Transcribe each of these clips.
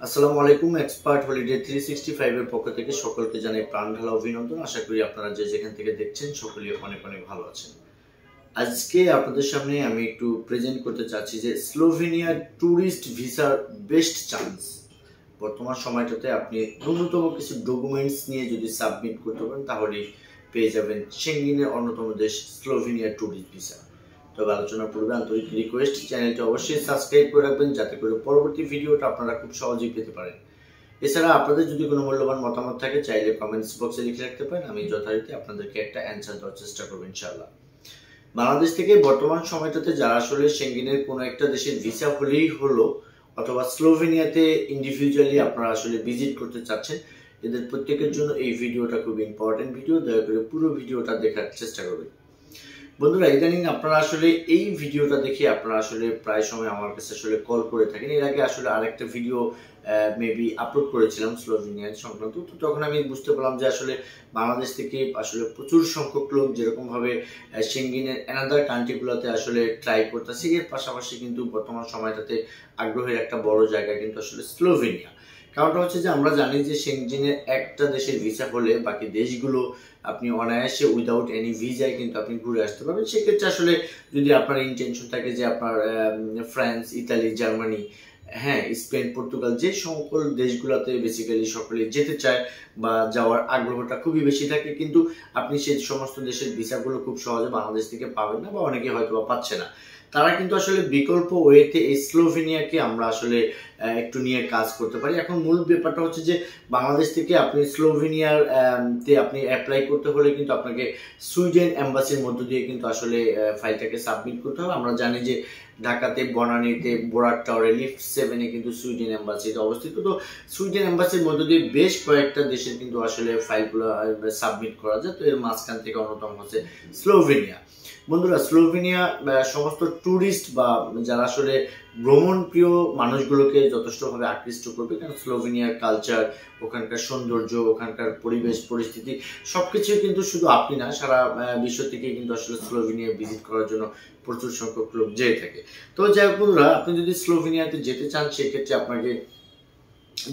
আসসালামু আলাইকুম। Expert holiday 365 এর পক্ষ থেকে সকলকে জানাই প্রাণ ঢালা অভিনন্দন। আশা করি আপনারা যে যেখান থেকে দেখছেন সকলেই অনেক অনেক ভালো আছেন। আজকে আপনাদের সামনে আমি একটু প্রেজেন্ট করতে চাচ্ছি যে স্লোভেনিয়ার ট্যুরিস্ট ভিসার বেস্ট চান্স। বর্তমান সময়টাতে আপনি ন্যূনতম কিছু ডকুমেন্টস নিয়ে যদি সাবমিট করতে পারেন তাহলে পেয়ে যাবেন সেঙ্গেনের অন্যতম দেশ স্লোভেনিয়ার ট্যুরিস্ট ভিসা। তবে আলোচনার পূর্বে আন্তরিক রিকোয়েস্ট, চ্যানেলটি অবশ্যই সাবস্ক্রাইব করে রাখবেন যাতে করে পরবর্তী ভিডিওটা আপনারা খুব সহজেই পেতে পারেন। এছাড়া আপনাদের যদি কোনো মূল্যবান মতামত থাকে চাইলে কমেন্টস বক্সে লিখে রাখতে পারেন, আমি যথারীতি আপনাদেরকে একটা অ্যান্সার দেওয়ার চেষ্টা করবো ইনশাআল্লাহ। বাংলাদেশ থেকে বর্তমান সময়টাতে যারা আসলে সেঙ্গেনের কোনো একটা দেশের ভিসা হলেই হলো অথবা স্লোভেনিয়াতে ইন্ডিভিজুয়ালি আপনারা আসলে ভিজিট করতে চাচ্ছেন, এদের প্রত্যেকের জন্য এই ভিডিওটা খুব ইম্পর্টেন্ট ভিডিও। দয়া করে পুরো ভিডিওটা দেখার চেষ্টা করবেন। বন্ধুরা, ইদানিং আপনারা আসলে এই ভিডিওটা দেখে আপনারা আসলে প্রায় সময় আমার কাছে আসলে কল করে থাকেন। এর আগে আসলে আরেকটা ভিডিও মেবি আপলোড করেছিলাম স্লোভেনিয়া সংক্রান্ত, তো তখন আমি বুঝতে পারলাম যে আসলে বাংলাদেশ থেকে আসলে প্রচুর সংখ্যক লোক যেরকম ভাবে সেঙ্গেনের অ্যানাদার কান্ট্রিগুলোতে আসলে ট্রাই করতেছে, এর পাশাপাশি কিন্তু বর্তমান সময়টাতে আগ্রহের একটা বড় জায়গা কিন্তু আসলে স্লোভেনিয়া। কারণটা হচ্ছে যে আমরা জানি যে সেঙ্গেনের একটা দেশের ভিসা হলে বাকি দেশগুলো আপনি অনায়াসে উইদাউট এনি ভিসায় কিন্তু আপনি ঘুরে আসতে পারবেন। সেক্ষেত্রে আসলে যদি আপনার ইন্টেনশন থাকে যে আপনার ফ্রান্স, ইতালি, জার্মানি, হ্যাঁ, স্পেন, পর্তুগাল, যে সকল দেশগুলোতে বেসিক্যালি সকলে যেতে চায় বা যাওয়ার আগ্রহটা খুবই বেশি থাকে, কিন্তু আপনি সেই সমস্ত দেশের ভিসাগুলো খুব সহজে বাংলাদেশ থেকে পাবেন না বা অনেকে হয়তো পাচ্ছে না, তারা কিন্তু আসলে বিকল্প ওয়েতে এই স্লোভেনিয়াকে আমরা আসলে একটু নিয়ে কাজ করতে পারি। এখন মূল ব্যাপারটা হচ্ছে যে বাংলাদেশ থেকে আপনি স্লোভেনিয়ার তে আপনি অ্যাপ্লাই করতে হলে কিন্তু আপনাকে সুইডেন এম্বাসির মধ্য দিয়ে কিন্তু আসলে ফাইলটাকে সাবমিট করতে হবে। আমরা জানি যে ঢাকাতে বনানীতে বোরাক টাওয়ারে লিফট 7-এ কিন্তু সুইডেন এম্বাসিতে অবস্থিত। তো সুইডেন এম্বাসির মধ্য দিয়ে বেশ কয়েকটা দেশের কিন্তু আসলে ফাইলগুলো সাবমিট করা যায়। তো এর মাঝখান থেকে অন্যতম হচ্ছে স্লোভেনিয়া। বন্ধুরা, স্লোভেনিয়া সমস্ত ট্যুরিস্ট বা যারা আসলে ভ্রমণ প্রিয় মানুষগুলোকে যথেষ্টভাবে আকৃষ্ট করবে, কারণ স্লোভেনিয়ার কালচার, ওখানকার সৌন্দর্য, ওখানকার পরিবেশ পরিস্থিতি সবকিছু কিন্তু শুধু আপনি না, সারা বিশ্ব থেকে কিন্তু আসলে স্লোভেনিয়া ভিজিট করার জন্য প্রচুর সংখ্যক লোক যেয়ে থাকে। তো যাই হোক বন্ধুরা, আপনি যদি স্লোভেনিয়াতে যেতে চান সেক্ষেত্রে আপনাকে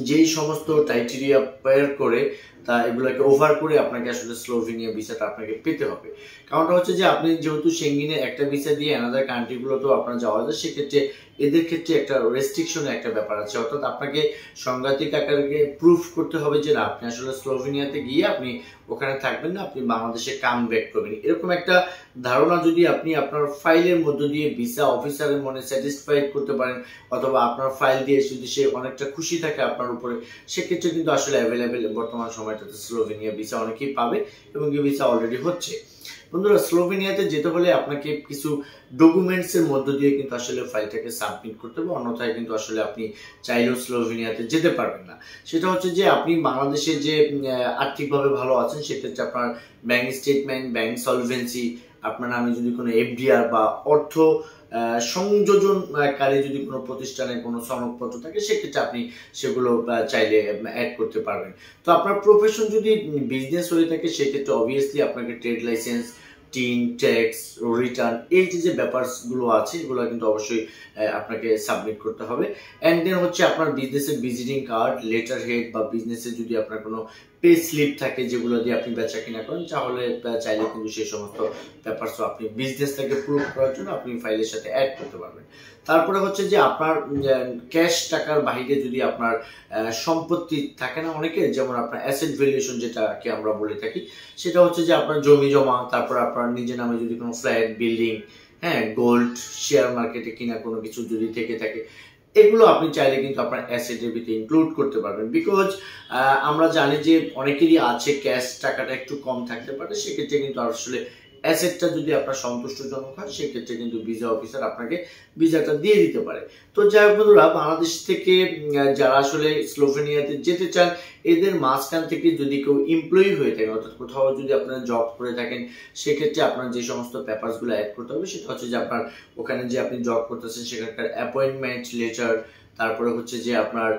যেই সমস্ত ক্রাইটেরিয়া পেয়ার করে তা এগুলোকে ওভার করে আপনাকে আসলে স্লোভেনিয়া ভিসাটা আপনাকে পেতে হবে। কারণটা হচ্ছে যে আপনি যেহেতু সেঙ্গেনের একটা ভিসা দিয়ে অ্যানাদার কান্ট্রিগুলোতেও আপনার যাওয়া যায়, সেক্ষেত্রে এদের ক্ষেত্রে একটা রেস্ট্রিকশনের একটা ব্যাপার আছে, অর্থাৎ আপনাকে সাংঘাতিক আকারে প্রুফ করতে হবে যে না, আপনি আসলে স্লোভেনিয়াতে গিয়ে আপনি ওখানে থাকবেন না, আপনি বাংলাদেশে কাম ব্যাক করবেন। এরকম একটা ধারণা যদি আপনি আপনার ফাইলের মধ্য দিয়ে ভিসা অফিসারের মনে স্যাটিসফাইড করতে পারেন, অথবা আপনার ফাইল দিয়ে যদি সে অনেকটা খুশি থাকে আপনার উপরে, সেক্ষেত্রে কিন্তু আসলে অ্যাভেলেবেল বর্তমান সময়টাতে স্লোভেনিয়া ভিসা অনেকেই পাবে এবং এই ভিসা অলরেডি হচ্ছে। বন্ধুরা, স্লোভেনিয়াতে যেতে হলে আপনাকে কিছু ডকুমেন্টস এর মধ্য দিয়ে কিন্তু আসলে ফাইলটাকে সাবমিট করতে হবে, অন্যথায় কিন্তু আসলে আপনি চাইলেও স্লোভেনিয়াতে যেতে পারবেন না। সেটা হচ্ছে যে আপনি বাংলাদেশে যে আর্থিকভাবে ভালো আছেন, সেক্ষেত্রে আপনার ব্যাংক স্টেটমেন্ট, ব্যাংক সলভেন্সি, আপনার নামে যদি কোনো এফডিআর বা অর্থ সংযোজনকারী যদি কোনো প্রতিষ্ঠানের কোনো সনদপত্র থাকে, সেক্ষেত্রে আপনি সেগুলো চাইলে অ্যাড করতে পারবেন। তো আপনার প্রফেশন যদি বিজনেস হয়ে থাকে, সেক্ষেত্রে অবভিয়াসলি আপনাকে trade licence, tin, tax, return, এই যে ব্যাপারগুলো আছে এগুলো কিন্তু অবশ্যই আপনাকে সাবমিট করতে হবে। অ্যান্ড দেন হচ্ছে আপনার বিজনেসের ভিজিটিং কার্ড, লেটার হেড বা বিজনেসের যদি আপনার কোনো পে স্লিপ থাকে যেগুলো দিয়ে আপনি বেচা কিনা করেন, তাহলে চাইলে কিন্তু সেই সমস্ত ব্যাপারসও আপনি বিজনেসটাকে প্রুভ করার জন্য আপনি ফাইলের সাথে অ্যাড করতে পারবেন। তারপরে হচ্ছে যে আপনার ক্যাশ টাকার বাইরে যদি আপনার সম্পত্তি থাকে না অনেকের, যেমন আপনার অ্যাসেট ভ্যালুয়েশন যেটাকে আমরা বলে থাকি, সেটা হচ্ছে যে আপনার জমি জমা, তারপর আপনার নিজের নামে যদি কোনো ফ্ল্যাট, বিল্ডিং, হ্যাঁ, গোল্ড, শেয়ার মার্কেটে কিনা কোনো কিছু যদি থেকে থাকে, এগুলো আপনি চাইলে কিন্তু আপনার অ্যাসেটের ভিতরে ইনক্লুড করতে পারবেন। বিকজ আমরা জানি যে অনেকেরই আছে ক্যাশ টাকাটা একটু কম থাকতে পারে, সেক্ষেত্রে কিন্তু আসলে অ্যাসেটটা যদি আপনার সন্তুষ্টজনক হয়, সেক্ষেত্রে কিন্তু ভিসা অফিসার আপনাকে ভিসাটা দিয়ে দিতে পারে। তো যাই হোক বন্ধুরা, বাংলাদেশ থেকে যারা আসলে স্লোভেনিয়াতে যেতে চান, এদের মাঝখান থেকে যদি কেউ এমপ্লয়ি হয়ে থাকে, অর্থাৎ কোথাও যদি আপনারা জব করে থাকেন, সেক্ষেত্রে আপনার যে সমস্ত পেপারসগুলো অ্যাড করতে হবে সেটা হচ্ছে যে আপনার ওখানে যে আপনি জব করতেছেন সেখানকার অ্যাপয়েন্টমেন্ট লেটার, তারপরে হচ্ছে যে আপনার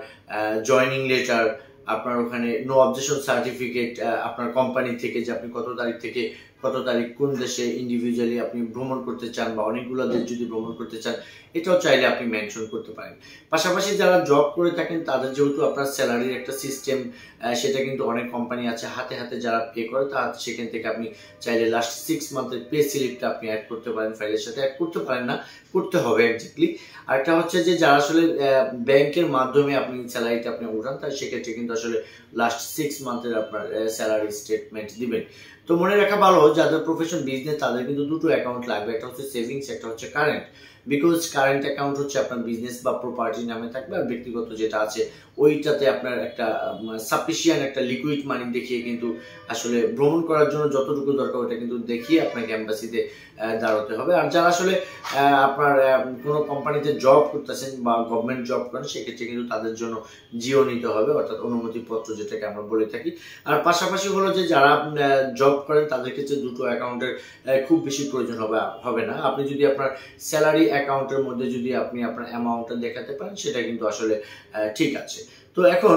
জয়নিং লেটার, আপনার ওখানে নো অবজেকশন সার্টিফিকেট আপনার কোম্পানি থেকে যে আপনি কত তারিখ থেকে কত তারিখ কোন দেশে ইন্ডিভিজুয়ালি আপনি ভ্রমণ করতে চান বা অনেকগুলো দেশ যদি ভ্রমণ করতে চান এটাও চাইলে আপনি মেনশন করতে পারেন। পাশাপাশি যারা জব করে থাকেন তাদের যেহেতু আপনার স্যালারির একটা সিস্টেম সেটা কিন্তু অনেক কোম্পানি আছে হাতে হাতে যারা পে করে তা সেখান থেকে আপনি চাইলে লাস্ট 6 মান্থের পে স্লিপটা আপনি অ্যাড করতে পারেন, ফাইলের সাথে অ্যাড করতে পারেন না, করতে হবে এক্স্যাক্টলি। আরেকটা হচ্ছে যে যারা আসলে ব্যাংকের মাধ্যমে আপনি স্যালারিটা আপনি উঠান তার সেক্ষেত্রে কিন্তু আসলে লাস্ট 6 মান্থের আপনার স্যালারি স্টেটমেন্ট দিবেন। তো মনে রাখা ভালো যাদের প্রফেশন বিজনেস তাদের কিন্তু দুটো অ্যাকাউন্ট লাগবে, একটা হচ্ছে সেভিংস, একটা হচ্ছে কারেন্ট। বিকজ কারেন্ট অ্যাকাউন্ট হচ্ছে আপনার বিজনেস বা প্রপার্টি নামে থাকবে, আর ব্যক্তিগত যেটা আছে ওইটাতে আপনার একটা সাফিসিয়েন্ট একটা লিকুইড মানি দেখিয়ে কিন্তু আসলে ভ্রমণ করার জন্য যতটুকু দরকার ওটা কিন্তু দেখিয়ে আপনাকে এম্বাসিতে দাঁড়াতে হবে। আর যারা আসলে আপনার কোনো কোম্পানিতে জব করতেছেন বা গভর্নমেন্ট জব করেন সেক্ষেত্রে কিন্তু তাদের জন্য জিও নিতে হবে, অর্থাৎ অনুমতিপত্র যেটাকে আমরা বলে থাকি। আর পাশাপাশি হলো যে যারা জব করেন তাদের ক্ষেত্রে দুটো অ্যাকাউন্টের খুব বেশি প্রয়োজন হবে না। আপনি যদি আপনার স্যালারি অ্যাকাউন্টের মধ্যে যদি আপনি আপনার অ্যামাউন্টটা দেখাতে পারেন সেটা কিন্তু আসলে ঠিক আছে। তো এখন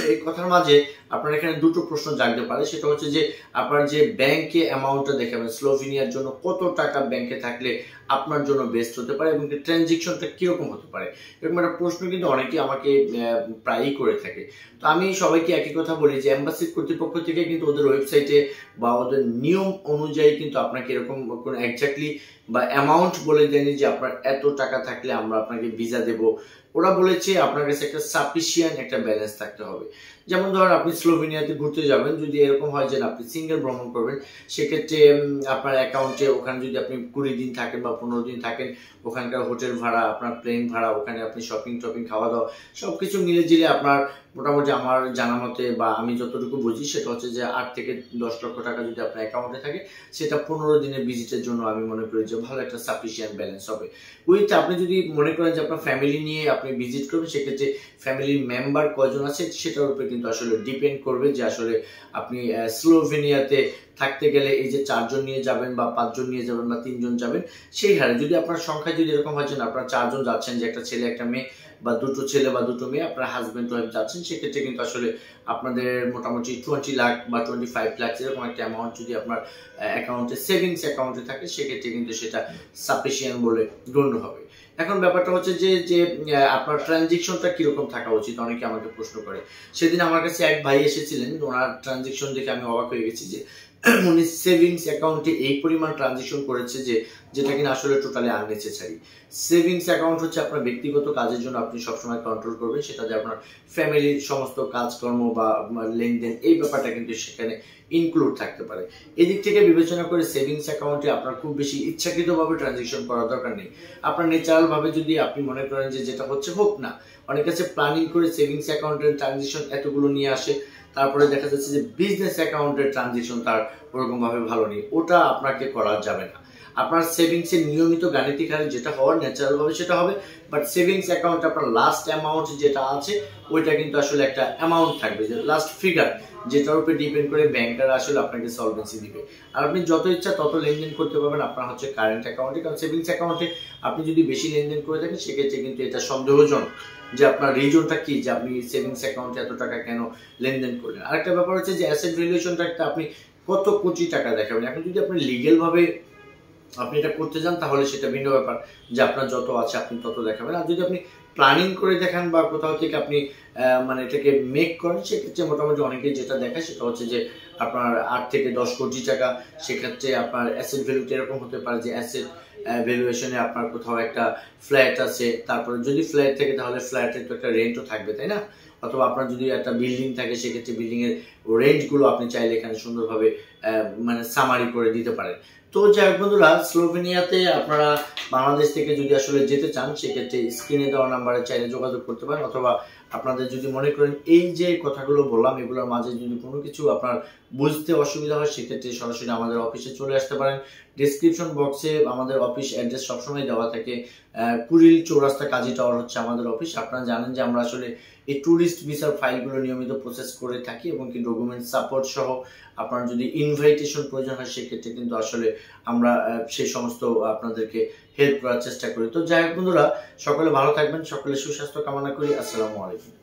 এই কথার মাঝে আপনার এখানে দুটো প্রশ্ন জাগতে পারে, সেটা হচ্ছে যে আপনার যে ব্যাংকে অ্যামাউন্টটা দেখাবেন স্লোভেনিয়ার জন্য কত টাকা ব্যাংকে থাকলে আপনার জন্য বেস্ট হতে পারে এবং ট্রানজেকশনটা কিরকম হতে পারে, এরকম একটা প্রশ্ন কিন্তু অনেকেই আমাকে প্রায়ই করে থাকে। তো আমি সবাইকে একই কথা বলি যে এম্বাসি কর্তৃপক্ষ থেকে কিন্তু ওদের ওয়েবসাইটে বা ওদের নিয়ম অনুযায়ী কিন্তু আপনাকে এরকম কোনো এক্স্যাক্টলি বা অ্যামাউন্ট বলে দেয়নি যে আপনার এত টাকা থাকলে আমরা আপনাকে ভিসা দেব। ওরা বলেছে আপনার কাছে একটা সাফিসিয়েন্ট একটা ব্যালেন্স থাকতে হবে। যেমন ধরেন আপনি স্লোভেনিয়াতে ঘুরতে যাবেন, যদি এরকম হয় যে আপনি সিঙ্গেল ভ্রমণ করবেন সেক্ষেত্রে আপনার অ্যাকাউন্টে ওখানে যদি আপনি 20 দিন থাকেন বা 15 দিন থাকেন ওখানকার হোটেল ভাড়া, আপনার প্লেন ভাড়া, ওখানে আপনি শপিং খাওয়া দাওয়া সবকিছু মিলে জিলে আপনার মোটামুটি আমার জানা মতে বা আমি যতটুকু বুঝি সেটা হচ্ছে যে 8 থেকে 10 লক্ষ টাকা যদি আপনার অ্যাকাউন্টে থাকে সেটা 15 দিনের ভিজিটের জন্য আমি মনে করি যে ভালো একটা সাফিসিয়েন্ট ব্যালেন্স হবে। উইথ আপনি যদি মনে করেন যে আপনার ফ্যামিলি নিয়ে আপনি ভিজিট করবেন সেক্ষেত্রে ফ্যামিলির মেম্বার কয়জন আছে সেটার উপরে কিন্তু আসলে ডিপেন্ড করবে যে আসলে আপনি স্লোভেনিয়াতে থাকতে গেলে এই যে 4 জন নিয়ে যাবেন বা 5 জন নিয়ে যাবেন বা 3 জন যাবেন সেই হারে যদি আপনার সংখ্যা যদি এরকম হয় যে আপনারা 4 জন যাচ্ছেন, যে একটা ছেলে একটা মেয়ে বা দুটো ছেলে বা দুটো মেয়ে আপনার হাজবেন্ড ওয়াইফ যাচ্ছেন সেক্ষেত্রে কিন্তু আসলে আপনাদের মোটামুটি 20 লাখ বা 25 লাখ এরকম একটা অ্যামাউন্ট যদি আপনার অ্যাকাউন্টে সেভিংস অ্যাকাউন্টে থাকে সেক্ষেত্রে কিন্তু সেটা সাফিসিয়েন্ট বলে গণ্য হবে। এখন ব্যাপারটা হচ্ছে যে আপনার ট্রানজেকশনটা কিরকম থাকা উচিত, অনেকে আমাকে প্রশ্ন করে। সেদিন আমার কাছে এক ভাই এসেছিলেন, ওনার ট্রানজেকশন দেখে আমি অবাক হয়ে গেছি যে উনি সেভিংস অ্যাকাউন্টে এই পরিমাণ ট্রানজেকশন করেছে যেটা কিনা আসলে টোটালি আননেসেসারি। সেভিংস অ্যাকাউন্ট হচ্ছে আপনার ব্যক্তিগত কাজের জন্য আপনি সবসময় কন্ট্রোল করবেন, সেটাতে আপনার ফ্যামিলির সমস্ত কাজকর্ম বা লেনদেন এই ব্যাপারটা কিন্তু সেখানে ইনক্লুড থাকতে পারে। এদিক থেকে বিবেচনা করে সেভিংস অ্যাকাউন্টে আপনার খুব বেশি ইচ্ছাকৃতভাবে ট্রানজেকশন করার দরকার নেই। আপনার ন্যাচারাল ভাবে যদি আপনি মনে করেন যে যেটা হচ্ছে হোক না, অনেক কাছে প্ল্যানিং করে সেভিংস অ্যাকাউন্টের ট্রানজেকশন এতগুলো নিয়ে আসে, তারপরে দেখা যাচ্ছে যে বিজনেস অ্যাকাউন্টের ট্রানজেকশন তার ওরকম ভাবে ভালো নেই, ওটা আপনাকে করা যাবে না। আপনার সেভিংস এর নিয়মিত গাণিতিক হারে যেটা হওয়ার ন্যাচারাল ভাবে সেটা হবে, বাট সেভিংস অ্যাকাউন্ট আপনার লাস্ট অ্যামাউন্ট যেটা আছে ওইটা কিন্তু আসলে একটা অ্যামাউন্ট থাকবে, যে লাস্ট ফিগার যেটার উপরে ডিপেন্ড করে ব্যাংকার আসলে আপনাকে সলভেন্সি দিবে। আর আপনি যত ইচ্ছা তত লেনদেন করতে পারবেন আপনার হচ্ছে কারেন্ট অ্যাকাউন্টে, কারণ সেভিংস অ্যাকাউন্টে আপনি যদি বেশি লেনদেন করে থাকেন সেক্ষেত্রে কিন্তু এটা সন্দেহজনক যে আপনার রিজনটা কি যে আপনি সেভিংস অ্যাকাউন্টে এত টাকা কেন লেনদেন করলেন। আরেকটা ব্যাপার হচ্ছে যে অ্যাসেট ভ্যালুয়েশনটা একটা আপনি কত কোটি টাকা দেখাবেন। এখন যদি আপনি লিগ্যাল ভাবে আপনি এটা করতে যান তাহলে সেটা ভিন্ন ব্যাপার, যে আপনার যত আছে আপনি তত দেখাবেন। আর যদি আপনি প্ল্যানিং করে দেখান বা কোথাও থেকে আপনি মানে এটাকে মেক করেন সেক্ষেত্রে মোটামুটি অনেকেই যেটা দেখায় সেটা হচ্ছে যে আপনার 8 থেকে 10 কোটি টাকা, সেক্ষেত্রে আপনার অ্যাসেট ভ্যালুটা এরকম হতে পারে যে অ্যাসেট ভ্যালুয়েশনে আপনার কোথাও একটা ফ্ল্যাট আছে, তারপরে যদি ফ্ল্যাট থাকে তাহলে ফ্ল্যাটের তো একটা রেন্টও থাকবে, তাই না? অথবা আপনার যদি একটা বিল্ডিং থাকে সেক্ষেত্রে বিল্ডিং এর রেন্টগুলো আপনি চাইলে এখানে সুন্দরভাবে মানে সামারি করে দিতে পারেন। তো যাই হোক বন্ধুরা, স্লোভেনিয়াতে আপনারা বাংলাদেশ থেকে যদি আসলে যেতে চান সেক্ষেত্রে স্ক্রিনে দেওয়া নাম্বারে চাইলে যোগাযোগ করতে পারেন, অথবা আপনাদের যদি মনে করেন এই যে কথাগুলো বললাম এগুলোর মাঝে যদি কোনো কিছু আপনার বুঝতে অসুবিধা হয় সেক্ষেত্রে সরাসরি আমাদের অফিসে চলে আসতে পারেন। ডিসক্রিপশন বক্সে আমাদের অফিস অ্যাড্রেস সবসময় দেওয়া থাকে। কুড়িল চৌরাস্তা কাজী টাওয়ার হচ্ছে আমাদের অফিস। আপনারা জানেন যে আমরা আসলে এই ট্যুরিস্ট ভিসার ফাইলগুলো নিয়মিত প্রসেস করে থাকি এবং কি ডকুমেন্ট সাপোর্ট সহ আপনার যদি ইনভাইটেশন প্রয়োজন হয় সেক্ষেত্রে কিন্তু আসলে আমরা সেই সমস্ত আপনাদেরকে হেল্প করার চেষ্টা করি। তো যাই হোক বন্ধুরা, সকলে ভালো থাকবেন, সকলে সুস্বাস্থ্য কামনা করি। আসসালামু আলাইকুম।